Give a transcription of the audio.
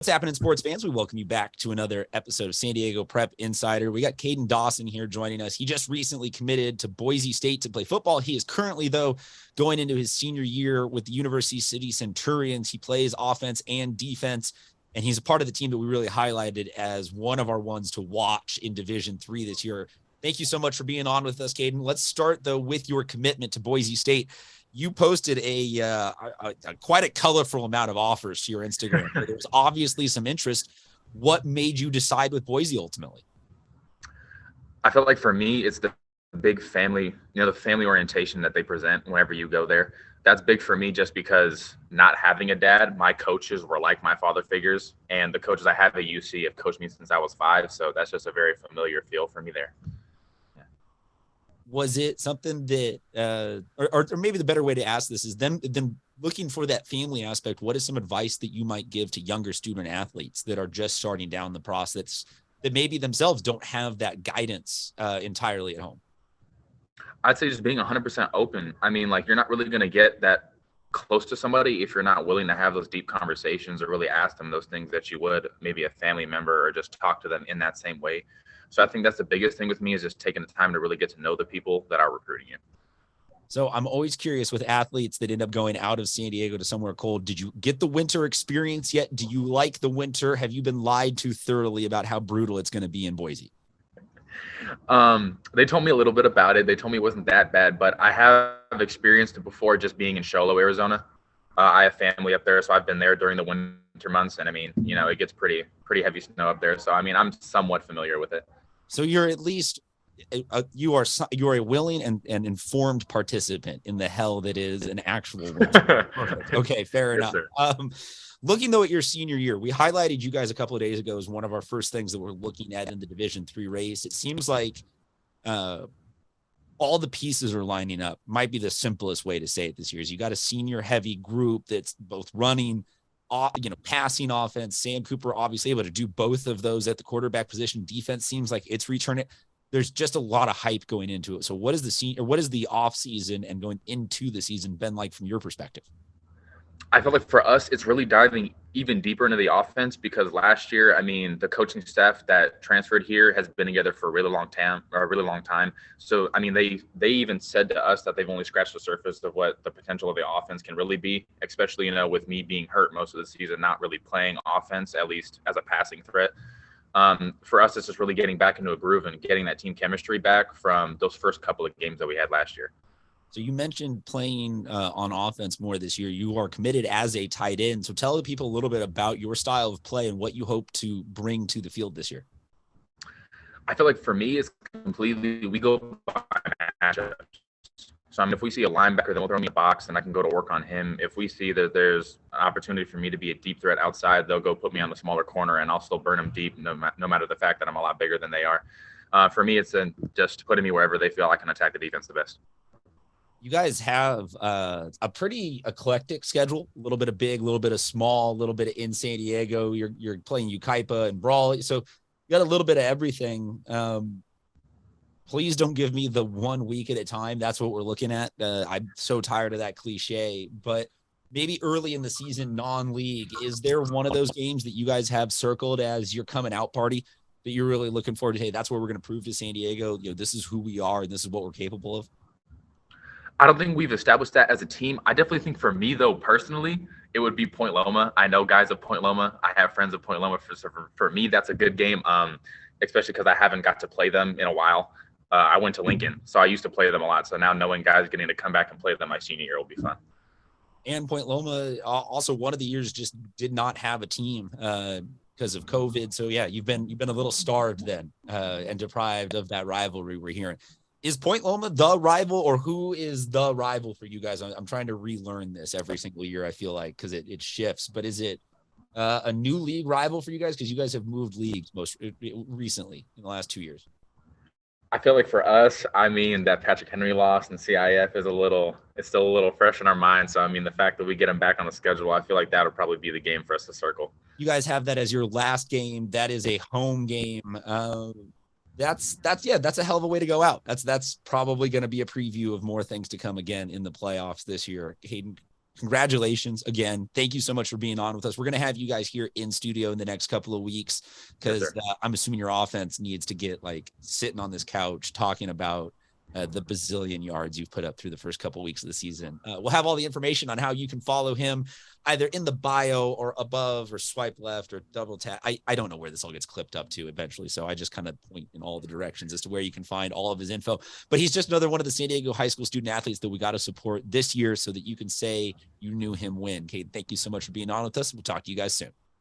What's happening, sports fans? We welcome you back to another episode of San Diego Prep Insider. We got Cayden Dawson here joining us. He just recently committed to Boise State to play football. He is currently, though, going into his senior year with the University City Centurions. He plays offense and defense, and he's a part of the team that we really highlighted as one of our ones to watch in Division III this year. Thank you so much for being on with us, Cayden. Let's start, though, with your commitment to Boise State. You posted quite a colorful amount of offers to your Instagram. There's obviously some interest. What made you decide with Boise ultimately? I feel like for me, it's the big family, the family orientation that they present whenever you go there. That's big for me just because not having a dad, my coaches were like my father figures, and the coaches I have at UC have coached me since I was 5. So that's just a very familiar feel for me there. Was it something that, or maybe the better way to ask this is them looking for that family aspect? What is some advice that you might give to younger student athletes that are just starting down the process that maybe themselves don't have that guidance entirely at home? I'd say just being 100% open. I mean, like, you're not really going to get that close to somebody if you're not willing to have those deep conversations or really ask them those things that you would maybe a family member, or just talk to them in that same way. So I think that's the biggest thing with me, is just taking the time to really get to know the people that are recruiting you. So I'm always curious with athletes that end up going out of San Diego to somewhere cold. Did you get the winter experience yet? Do you like the winter? Have you been lied to thoroughly about how brutal it's going to be in Boise? They told me a little bit about it. They told me it wasn't that bad, but I have experienced it before just being in Show Low, Arizona. I have family up there, so I've been there during the winter months. And I mean, it gets pretty heavy snow up there. So, I mean, I'm somewhat familiar with it. So you're at least you are a willing and informed participant in the hell that is an actual winter. Okay, fair enough. Looking though at your senior year, we highlighted you guys a couple of days ago as one of our first things that we're looking at in the Division III race. It seems like all the pieces are lining up. Might be the simplest way to say it this year. Is you got a senior heavy group that's both running, passing offense. Sam Cooper obviously able to do both of those at the quarterback position. Defense seems like it's returning. There's just a lot of hype going into it. So what is the off season and going into the season been like from your perspective? I feel like for us, it's really diving even deeper into the offense, because last year, I mean, the coaching staff that transferred here has been together for a really long time. So, I mean, they even said to us that they've only scratched the surface of what the potential of the offense can really be, especially, with me being hurt most of the season, not really playing offense, at least as a passing threat. For us, it's just really getting back into a groove and getting that team chemistry back from those first couple of games that we had last year. So you mentioned playing on offense more this year. You are committed as a tight end. So tell the people a little bit about your style of play and what you hope to bring to the field this year. I feel like for me, it's completely, we go by matchups. So, I mean, if we see a linebacker, then we'll throw me a box and I can go to work on him. If we see that there's an opportunity for me to be a deep threat outside, they'll go put me on the smaller corner and I'll still burn them deep, no matter the fact that I'm a lot bigger than they are. For me, it's just putting me wherever they feel I can attack the defense the best. You guys have a pretty eclectic schedule, a little bit of big, a little bit of small, a little bit of in San Diego. You're playing Ukaipa and Brawley. So you got a little bit of everything. Please don't give me the 1 week at a time. That's what we're looking at. I'm so tired of that cliche, but maybe early in the season, non-league, is there one of those games that you guys have circled as your coming out party that you're really looking forward to? Hey, that's where we're going to prove to San Diego, this is who we are and this is what we're capable of. I don't think we've established that as a team. I definitely think for me, though, personally, it would be Point Loma. I know guys at Point Loma. I have friends at Point Loma. For me, that's a good game, especially because I haven't got to play them in a while. I went to Lincoln, so I used to play them a lot. So now knowing guys getting to come back and play them my senior year will be fun. And Point Loma, also one of the years just did not have a team because of COVID. So, yeah, you've been a little starved then and deprived of that rivalry we're hearing. Is Point Loma the rival, or who is the rival for you guys? I'm trying to relearn this every single year, I feel like, because it shifts. But is it a new league rival for you guys? Because you guys have moved leagues most recently in the last 2 years. I feel like for us, I mean, that Patrick Henry loss in CIF is still a little fresh in our mind. So, I mean, the fact that we get him back on the schedule, I feel like that'll probably be the game for us to circle. You guys have that as your last game. That is a home game. That's a hell of a way to go out. That's probably going to be a preview of more things to come again in the playoffs this year. Cayden, Congratulations again. Thank you so much for being on with us. We're going to have you guys here in studio in the next couple of weeks because I'm assuming your offense needs to get like sitting on this couch talking about the bazillion yards you've put up through the first couple of weeks of the season. We'll have all the information on how you can follow him either in the bio or above or swipe left or double tap. I don't know where this all gets clipped up to eventually. So I just kind of point in all the directions as to where you can find all of his info, but he's just another one of the San Diego high school student athletes that we got to support this year so that you can say you knew him when. Cayden, thank you so much for being on with us. We'll talk to you guys soon.